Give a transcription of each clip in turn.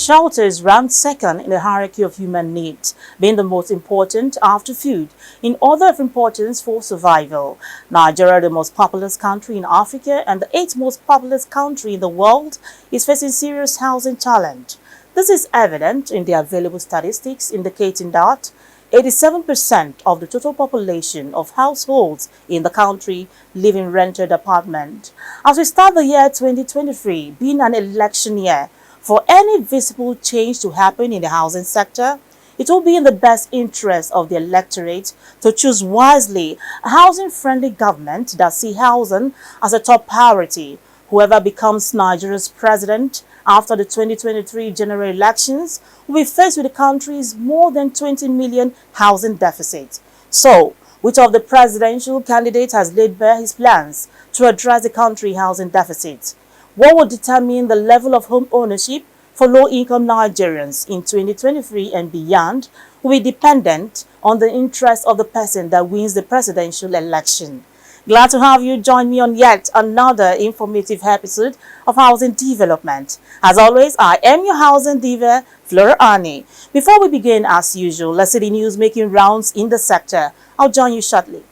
Shelters ranked second in the hierarchy of human needs, being the most important after food. In order of importance for survival, Nigeria, the most populous country in Africa and the 8th most populous country in the world, is facing serious housing challenge. This is evident in the available statistics indicating that 87% of the total population of households in the country live in rented apartments. As we start the year 2023, being an election year, for any visible change to happen in the housing sector, it will be in the best interest of the electorate to choose wisely a housing-friendly government that sees housing as a top priority. Whoever becomes Nigeria's president after the 2023 general elections will be faced with the country's more than 20 million housing deficit. So, which of the presidential candidates has laid bare his plans to address the country's housing deficit? What will determine the level of home ownership for low-income Nigerians in 2023 and beyond will be dependent on the interest of the person that wins the presidential election. Glad to have you join me on yet another informative episode of Housing Development. As always, I am your housing diva, Flora Arnie. Before we begin, as usual, let's see the news making rounds in the sector. I'll join you shortly.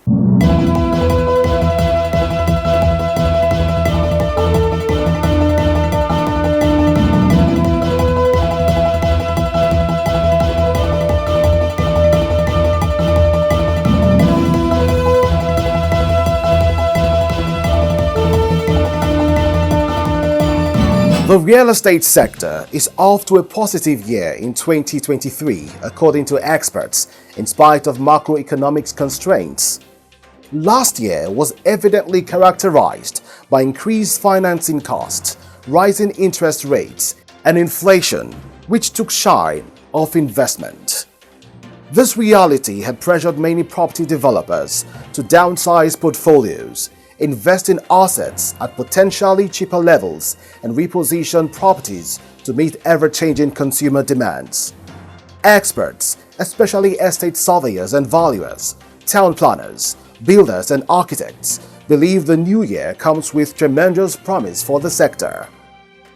The real estate sector is off to a positive year in 2023, according to experts, in spite of macroeconomic constraints. Last year was evidently characterized by increased financing costs, rising interest rates, and inflation, which took shy of investment. This reality had pressured many property developers to downsize portfolios, invest in assets at potentially cheaper levels, and reposition properties to meet ever-changing consumer demands. Experts, especially estate surveyors and valuers, town planners, builders and architects, believe the new year comes with tremendous promise for the sector.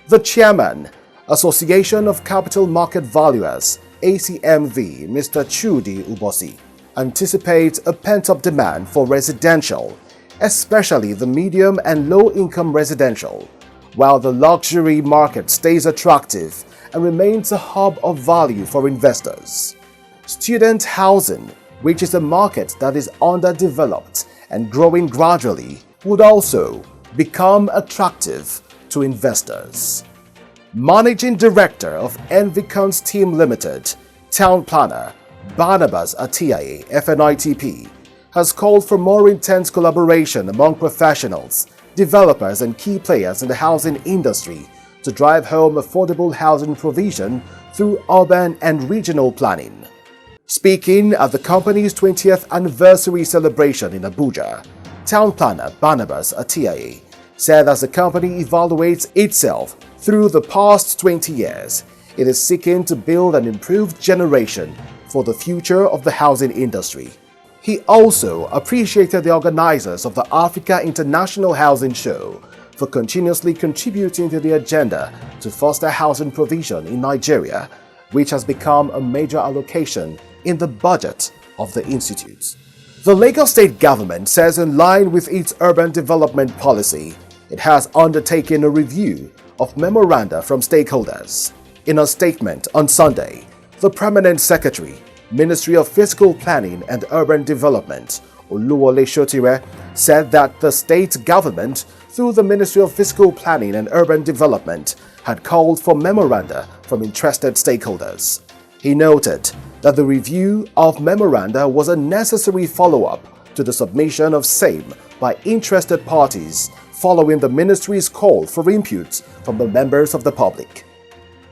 The chairman, Association of Capital Market Valuers, ACMV, Mr. Chudi Ubosi, anticipates a pent-up demand for residential, especially the medium and low-income residential, while the luxury market stays attractive and remains a hub of value for investors. Student housing, which is a market that is underdeveloped and growing gradually, would also become attractive to investors. Managing Director of Envicons Team Limited, Town Planner Barnabas Atiaye, FNITP, has called for more intense collaboration among professionals, developers and key players in the housing industry to drive home affordable housing provision through urban and regional planning. Speaking at the company's 20th anniversary celebration in Abuja, Town Planner Barnabas Atiaye said as the company evaluates itself through the past 20 years, it is seeking to build an improved generation for the future of the housing industry. He also appreciated the organizers of the Africa International Housing Show for continuously contributing to the agenda to foster housing provision in Nigeria, which has become a major allocation in the budget of the institute. The Lagos State government says in line with its urban development policy, it has undertaken a review of memoranda from stakeholders. In a statement on Sunday, the Permanent Secretary, Ministry of Fiscal Planning and Urban Development, Oluwole Sotire, said that the state government, through the Ministry of Fiscal Planning and Urban Development, had called for memoranda from interested stakeholders. He noted that the review of memoranda was a necessary follow-up to the submission of same by interested parties following the ministry's call for inputs from the members of the public.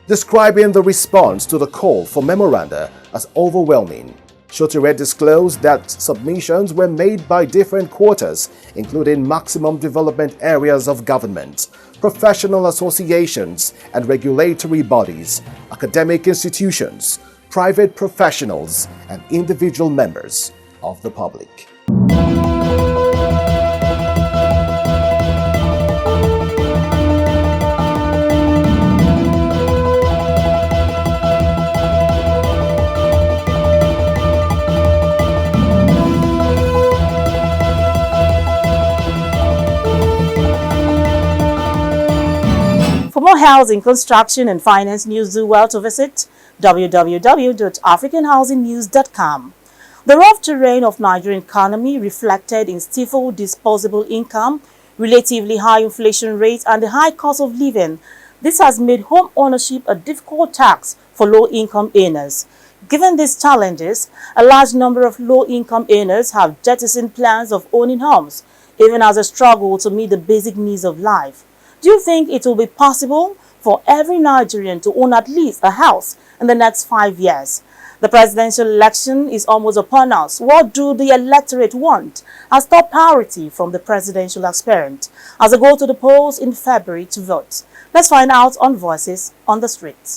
Describing the response to the call for memoranda as overwhelming, Sotire disclosed that submissions were made by different quarters, including maximum development areas of government, professional associations and regulatory bodies, academic institutions, private professionals, and individual members of the public. more housing, construction, and finance news, do well to visit www.africanhousingnews.com. The rough terrain of Nigerian economy reflected in stifled disposable income, relatively high inflation rates, and the high cost of living. This has made home ownership a difficult task for low-income earners. Given these challenges, a large number of low-income earners have jettisoned plans of owning homes, even as they struggle to meet the basic needs of life. Do you think it will be possible for every Nigerian to own at least a house in the next 5 years? The presidential election is almost upon us. What do the electorate want as top priority from the presidential aspirant as they go to the polls in February to vote? Let's find out on Voices on the Streets.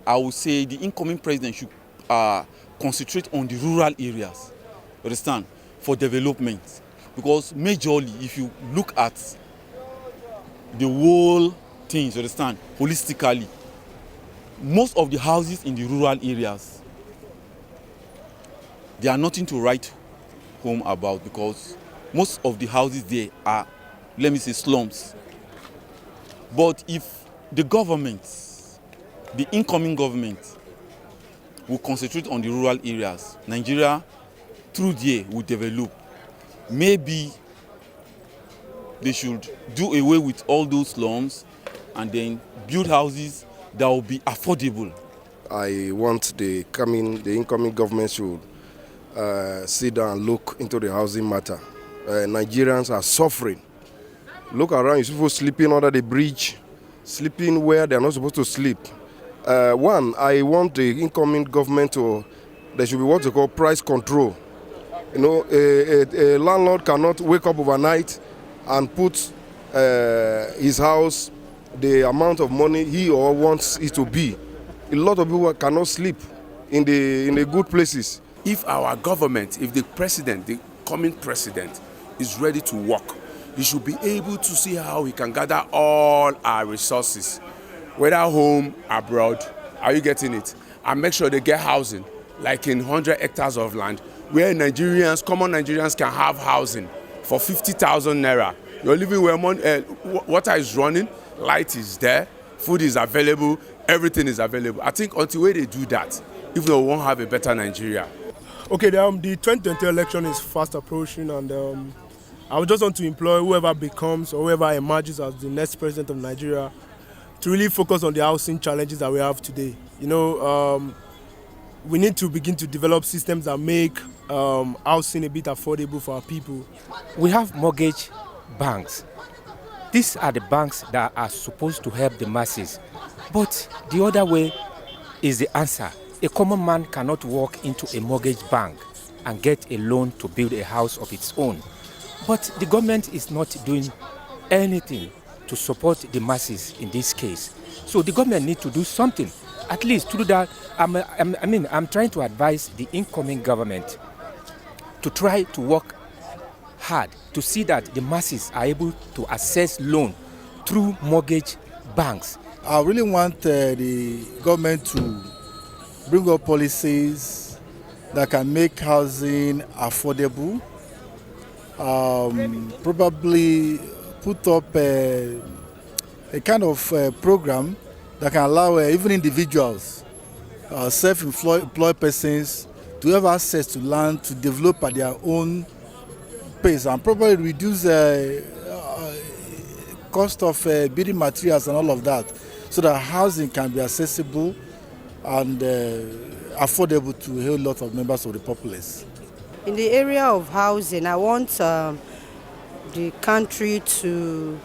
I would say the incoming president should concentrate on the rural areas, you understand, for development. Because majorly, if you look at the whole things, you understand, holistically, most of the houses in the rural areas, they are nothing to write home about, because most of the houses there are, let me say, slums. But if the government, the incoming government, will concentrate on the rural areas, Nigeria, through there, will develop. Maybe they should do away with all those slums and then build houses that will be affordable. I want the incoming government should sit down and look into the housing matter. Nigerians are suffering. Look around, you see people sleeping under the bridge, sleeping where they are not supposed to sleep. One, I want the incoming government there should be what they call price control. You know, a landlord cannot wake up overnight and put his house the amount of money he or wants it to be. A lot of people cannot sleep in the good places. If our government, if the president, the coming president, is ready to work, he should be able to see how he can gather all our resources, whether home, abroad, are you getting it? And make sure they get housing, like in 100 hectares of land, where Nigerians, common Nigerians can have housing for 50,000 naira. You're living where water is running, light is there, food is available, everything is available. I think until they do that, if they won't have a better Nigeria. Okay, the 2020 election is fast approaching, and I would just want to employ whoever becomes or whoever emerges as the next president of Nigeria to really focus on the housing challenges that we have today. You know, we need to begin to develop systems that make housing a bit affordable for our people. We have mortgage banks. These are the banks that are supposed to help the masses. But the other way is the answer. A common man cannot walk into a mortgage bank and get a loan to build a house of its own. But the government is not doing anything to support the masses in this case. So the government needs to do something, at least to do that. I'm trying to advise the incoming government to try to work hard to see that the masses are able to access loan through mortgage banks. I really want the government to bring up policies that can make housing affordable. Probably put up a kind of program that can allow even individuals, self-employed persons, to have access to land to develop at their own pace and probably reduce cost of building materials and all of that, so that housing can be accessible and affordable to a whole lot of members of the populace. In the area of housing, I want the country to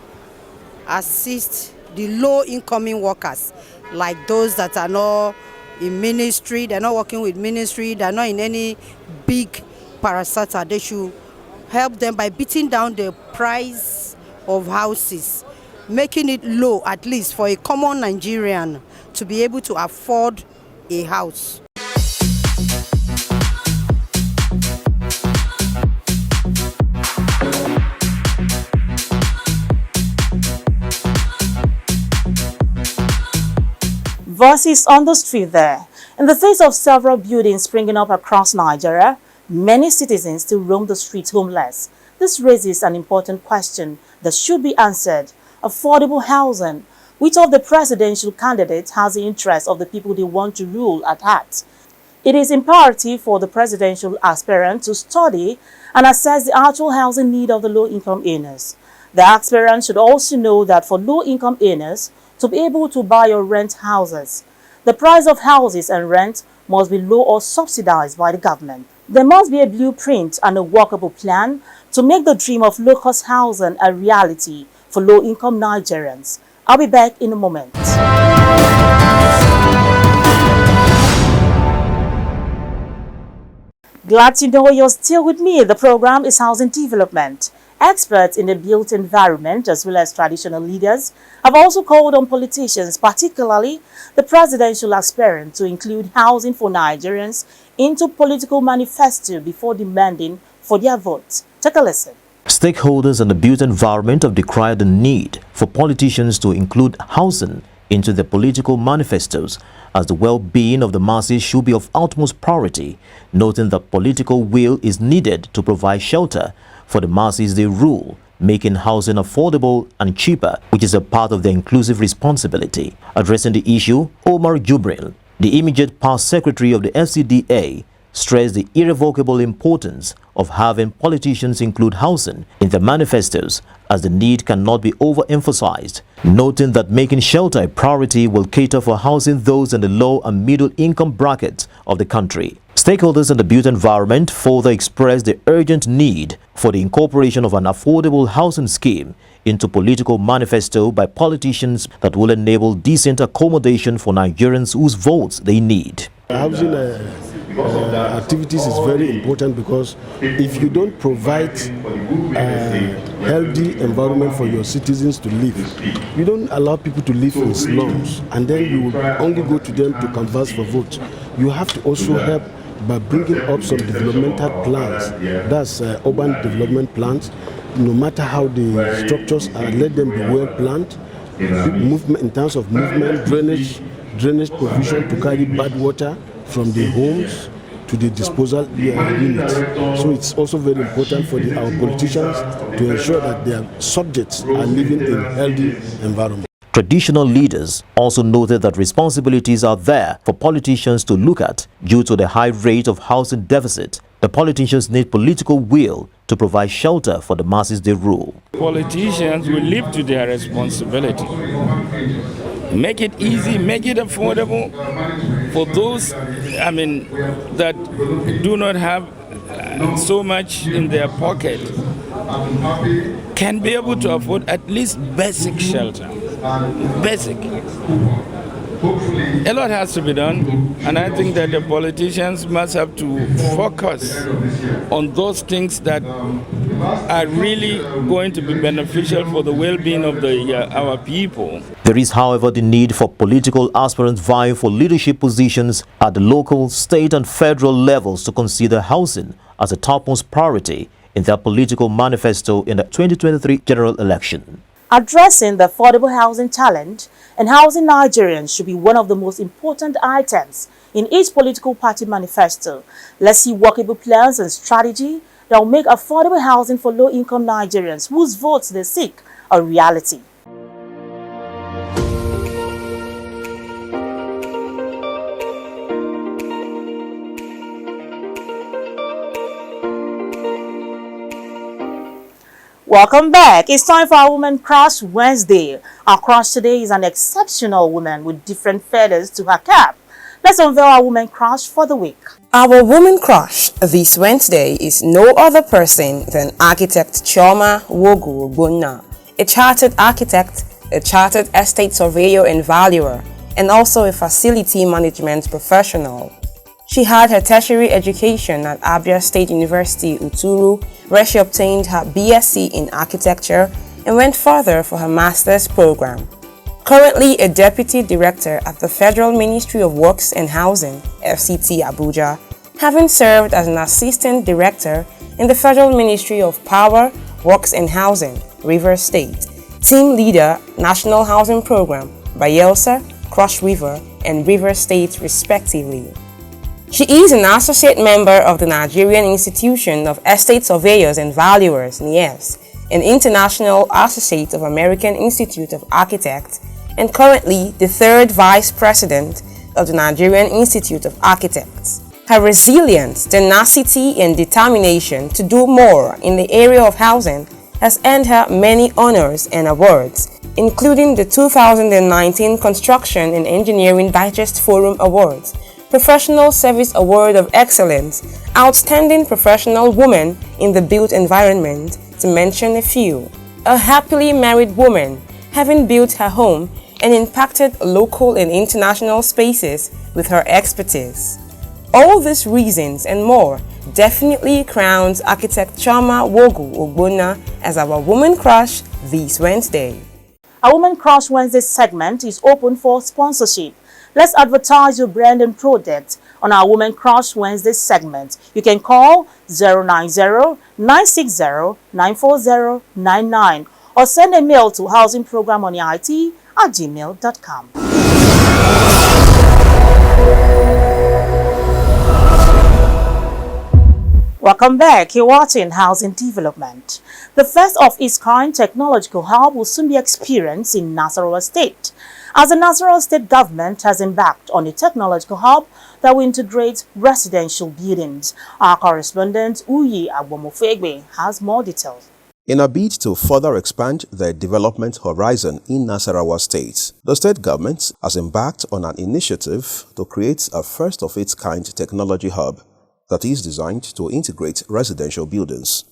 assist the low-incoming workers, like those that are not in ministry, they're not working with ministry, they're not in any big parasata. They should help them by beating down the price of houses, making it low at least for a common Nigerian to be able to afford a house. Voices on the street there. In the face of several buildings springing up across Nigeria, many citizens still roam the streets homeless. This raises an important question that should be answered. Affordable housing. Which of the presidential candidates has the interests of the people they want to rule at heart? It is imperative for the presidential aspirant to study and assess the actual housing need of the low-income earners. The aspirant should also know that for low-income earners to be able to buy or rent houses, the price of houses and rent must be low or subsidized by the government. There must be a blueprint and a workable plan to make the dream of low-cost housing a reality for low-income Nigerians. I'll be back in a moment. Glad to know you're still with me. The program is Housing Development. Experts in the built environment, as well as traditional leaders, have also called on politicians, particularly the presidential aspirant, to include housing for Nigerians into political manifesto before demanding for their votes. Take a listen. Stakeholders in the built environment have decried the need for politicians to include housing into their political manifestos, as the well-being of the masses should be of utmost priority, noting that political will is needed to provide shelter for the masses they rule, making housing affordable and cheaper, which is a part of their inclusive responsibility. Addressing the issue, Omar Jubril, the immediate past secretary of the FCDA, stressed the irrevocable importance of having politicians include housing in their manifestos, as the need cannot be overemphasized, noting that making shelter a priority will cater for housing those in the low and middle income brackets of the country. Stakeholders in the built environment further expressed the urgent need for the incorporation of an affordable housing scheme into political manifesto by politicians that will enable decent accommodation for Nigerians whose votes they need. Housing activities is very important, because if you don't provide a healthy environment for your citizens to live, you don't allow people to live in slums, and then you will only go to them to canvass for votes. You have to also help by bringing up some developmental plans, that's urban development plans. No matter how the structures are, let them be well planned. Movement in terms of movement, drainage provision to carry bad water from the homes to the disposal units. So it's also very important for our politicians to ensure that their subjects are living in a healthy environment. Traditional leaders also noted that responsibilities are there for politicians to look at due to the high rate of housing deficit. The politicians need political will to provide shelter for the masses they rule. Politicians will live to their responsibility. Make it easy, make it affordable for those, that do not have so much in their pocket, can be able to afford at least basic shelter. Basic. A lot has to be done, and I think that the politicians must have to focus on those things that are really going to be beneficial for the well-being of our people. There is, however, the need for political aspirants vying for leadership positions at the local, state and federal levels to consider housing as a topmost priority in their political manifesto in the 2023 general election. Addressing the affordable housing challenge and housing Nigerians should be one of the most important items in each political party manifesto. Let's see workable plans and strategy that will make affordable housing for low-income Nigerians whose votes they seek a reality. Welcome back. It's time for our Woman Crush Wednesday. Our crush today is an exceptional woman with different feathers to her cap. Let's unveil our Woman Crush for the week. Our Woman Crush this Wednesday is no other person than architect Chioma Wogu Ogbonna, a chartered architect, a chartered estate surveyor and valuer, and also a facility management professional. She had her tertiary education at Abia State University, Uturu, where she obtained her BSc in architecture and went further for her master's program. Currently a deputy director at the Federal Ministry of Works and Housing, FCT Abuja, having served as an assistant director in the Federal Ministry of Power, Works and Housing, Rivers State, team leader, National Housing Program, Bayelsa, Cross River, and Rivers State respectively. She is an associate member of the Nigerian Institution of Estate Surveyors and Valuers, NIEVS, an international associate of American Institute of Architects, and currently the third vice president of the Nigerian Institute of Architects. Her resilience, tenacity, and determination to do more in the area of housing has earned her many honors and awards, including the 2019 Construction and Engineering Digest Forum Awards, Professional Service Award of Excellence, Outstanding Professional Woman in the Built Environment, to mention a few. A happily married woman, having built her home and impacted local and international spaces with her expertise. All these reasons and more definitely crowns architect Chioma Wogu Ogbonna as our Woman Crush this Wednesday. Our Woman Crush Wednesday segment is open for sponsorship. Let's advertise your brand and product on our Woman Crush Wednesday segment. You can call 090-960-94099 or send a mail to housingprogramonit@gmail.com. Welcome back. You're watching Housing Development. The first of its kind technological hub will soon be experienced in Nasarawa State, as the Nasarawa State government has embarked on a technological hub that will integrate residential buildings. Our correspondent Uyi Agbomofegbe has more details. In a bid to further expand the development horizon in Nasarawa State, the state government has embarked on an initiative to create a first-of-its-kind technology hub that is designed to integrate residential buildings.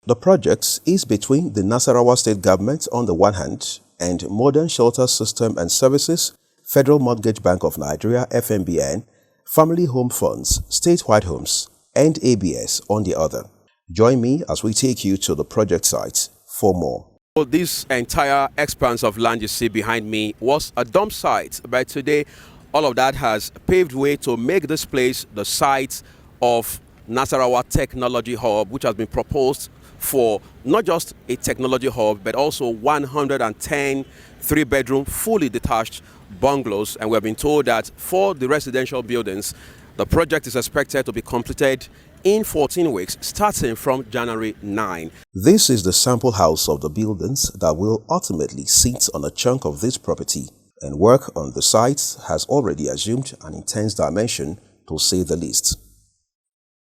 The project is between the Nasarawa State government on the one hand and Modern Shelter System and Services, Federal Mortgage Bank of Nigeria (FMBN), Family Home Funds, Statewide Homes, and ABS on the other. Join me as we take you to the project site for more. This entire expanse of land you see behind me was a dump site, but today all of that has paved way to make this place the site of Nasarawa Technology Hub, which has been proposed for not just a technology hub, but also 110 three-bedroom, fully detached bungalows. And we have been told that for the residential buildings, the project is expected to be completed in 14 weeks, starting from January 9. This is the sample house of the buildings that will ultimately sit on a chunk of this property, and work on the site has already assumed an intense dimension, to say the least.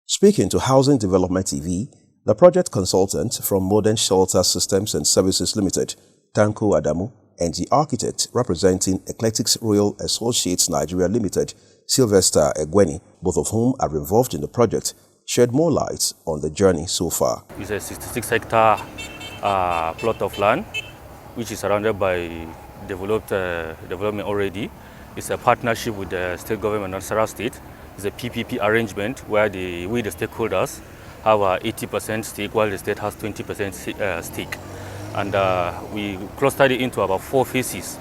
Speaking to Housing Development TV, the project consultant from Modern Shelter Systems and Services Limited, Tanko Adamu, and the architect representing Eclectics Royal Associates Nigeria Limited, Sylvester Egweni, both of whom are involved in the project, shed more light on the journey so far. It's a 66-hectare plot of land, which is surrounded by development already. It's a partnership with the state government of Nasarawa State. It's a PPP arrangement where we, the stakeholders, have 80% stake, while the state has 20% stake. And we clustered it into about 4 phases.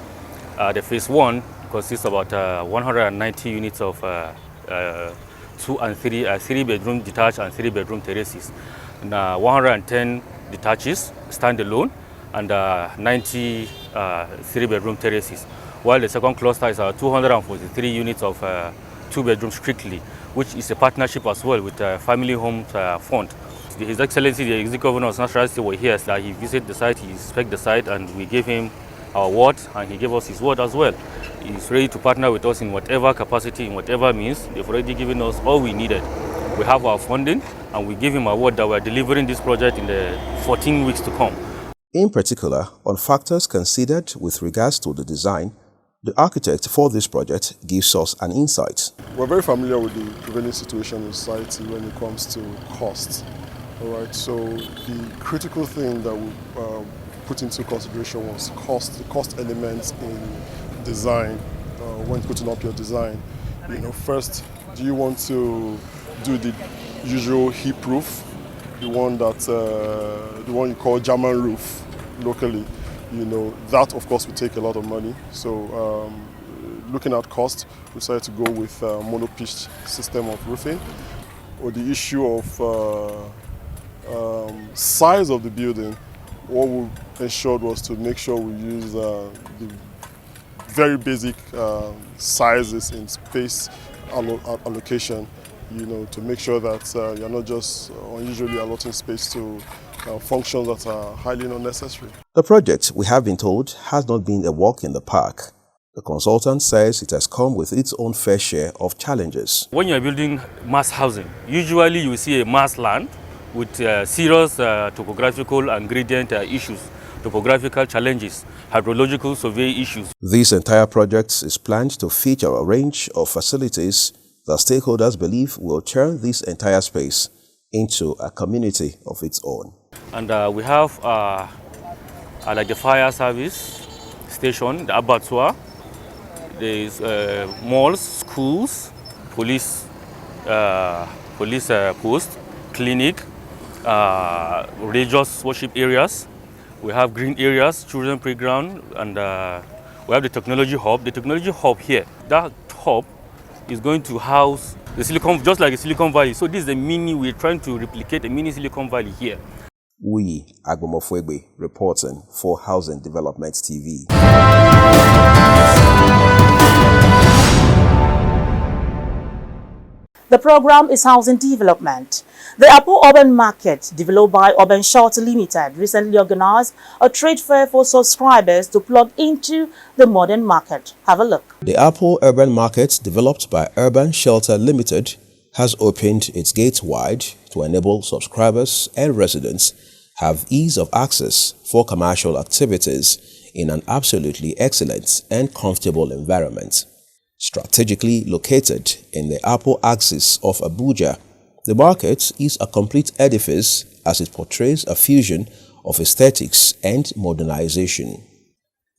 The phase 1 consists of about 190 units of 2 and 3 bedroom detached and 3 bedroom terraces. And 110 detaches, standalone, and 90 3 bedroom terraces. While the second cluster is 243 units of 2 bedrooms strictly, which is a partnership as well with Family Home Fund. His Excellency, the Executive Governor of Nasarawa State, were here, that he visited the site, he inspected the site, and we gave him our word, and he gave us his word as well. He's ready to partner with us in whatever capacity, in whatever means. They've already given us all we needed. We have our funding, and we give him our word that we're delivering this project in the 14 weeks to come. In particular, on factors considered with regards to the design, the architect for this project gives us an insight. We're very familiar with the prevailing situation in society when it comes to cost. All right, so the critical thing that we put into consideration was cost, the cost elements in design. When putting up your design, first, do you want to do the usual hip roof, the one you call German roof locally? That of course will take a lot of money. So looking at cost, we decided to go with mono-pitched system of roofing. Or the issue of size of the building, what we ensured was to make sure we use the very basic sizes in space allocation, to make sure that you're not just unusually allotting space to functions that are highly unnecessary. The project, we have been told, has not been a walk in the park. The consultant says it has come with its own fair share of challenges. When you're building mass housing, usually you see a mass land with serious topographical and gradient issues, topographical challenges, hydrological survey issues. This entire project is planned to feature a range of facilities that stakeholders believe will turn this entire space into a community of its own. And we have like the fire service station, the abattoir, there's malls, schools, police post, clinic, religious worship areas. We have green areas, children playground, and we have the technology hub. The technology hub here, that hub is going to house the Silicon, just like the Silicon Valley. So this is a we're trying to replicate a mini Silicon Valley here. We, Agbomofwegbe, reporting for Housing Development TV. The program is Housing Development. The Apple Urban Market, developed by Urban Shelter Limited, recently organized a trade fair for subscribers to plug into the modern market. Have a look. The Apple Urban Market, developed by Urban Shelter Limited, has opened its gates wide to enable subscribers and residents have ease of access for commercial activities in an absolutely excellent and comfortable environment. Strategically located in the Apple axis of Abuja, the market is a complete edifice as it portrays a fusion of aesthetics and modernization.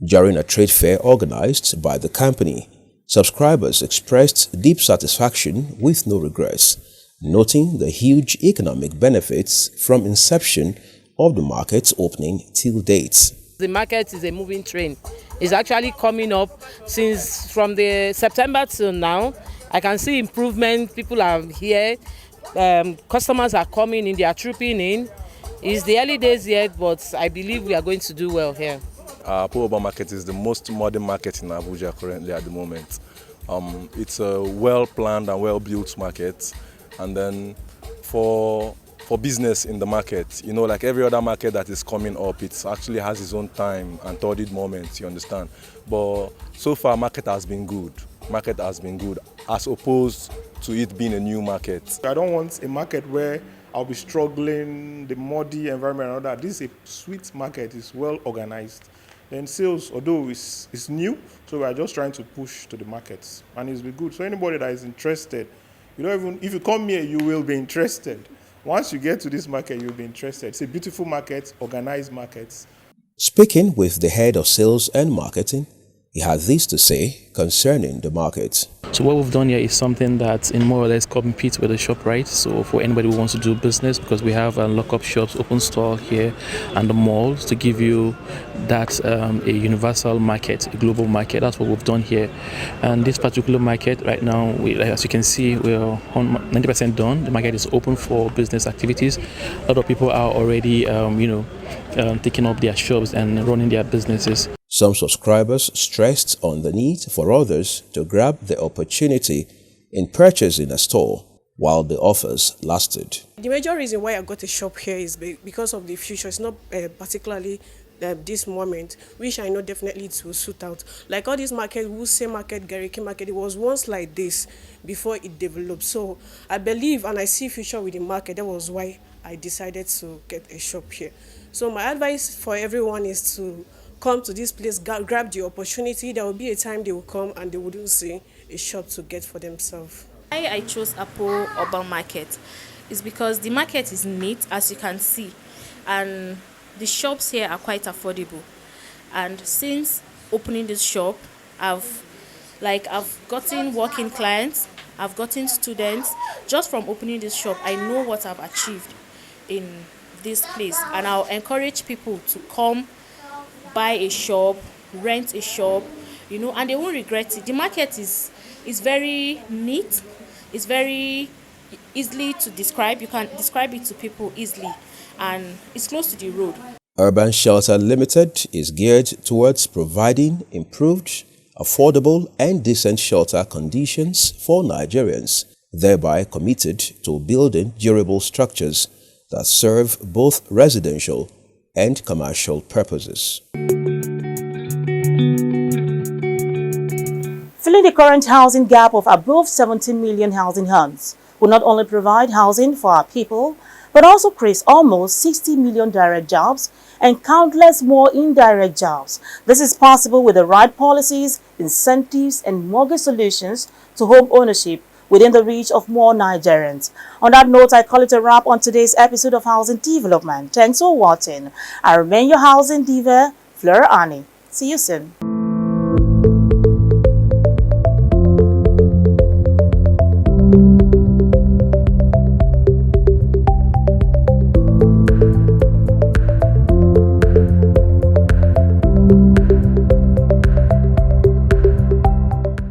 During a trade fair organized by the company, subscribers expressed deep satisfaction with no regrets, noting the huge economic benefits from inception of the market's opening till date. The market is a moving train. It's actually coming up since from the September till now. I can see improvement. People are here. Customers are coming in. They are trooping in. It's the early days yet, but I believe we are going to do well here. Apple Urban Market is the most modern market in Abuja currently at the moment. It's a well-planned and well-built market. And then for business in the market, like every other market that is coming up, it actually has its own time and thwarted moments, you understand. But so far, market has been good. Market has been good, as opposed to it being a new market. I don't want a market where I'll be struggling, the muddy environment and all that. This is a sweet market, it's well organized. Then sales, although it's new, so we are just trying to push to the markets, and it's been good. So anybody that is interested, if you come here, you will be interested. Once you get to this market, you'll be interested. It's a beautiful market, organized markets. Speaking with the head of sales and marketing, he had this to say concerning the market. So what we've done here is something that in more or less competes with the ShopRite. So for anybody who wants to do business, because we have lock-up shops, open store here, and the malls to give you that a universal market, a global market. That's what we've done here. And this particular market right now, as you can see, we're 90% done. The market is open for business activities. A lot of people are already, taking up their shops and running their businesses. Some subscribers stressed on the need for others to grab the opportunity in purchasing a store while the offers lasted. The major reason why I got a shop here is because of the future. It's not particularly this moment, which I know definitely it will suit out. Like all these markets, Wuse Market, Gariki Market, it was once like this before it developed. So I believe and I see future with the market. That was why I decided to get a shop here. So my advice for everyone is to come to this place, grab the opportunity. There will be a time they will come and they wouldn't see a shop to get for themselves. Why I chose Apple Urban Market is because the market is neat, as you can see, and the shops here are quite affordable. And since opening this shop, I've gotten working clients, I've gotten students. Just from opening this shop, I know what I've achieved in this place, and I'll encourage people to come buy a shop, rent a shop, and they won't regret it. The market is very neat. It's very easily to describe. You can describe it to people easily, and it's close to the road. Urban Shelter Limited is geared towards providing improved affordable and decent shelter conditions for Nigerians, thereby committed to building durable structures that serve both residential and commercial purposes. Filling the current housing gap of above 17 million housing homes will not only provide housing for our people, but also create almost 60 million direct jobs and countless more indirect jobs. This is possible with the right policies, incentives, and mortgage solutions to home ownership within the reach of more Nigerians. On that note, I call it a wrap on today's episode of Housing Development. Thanks for watching. I remain your housing diva, Fleur Annie. See you soon.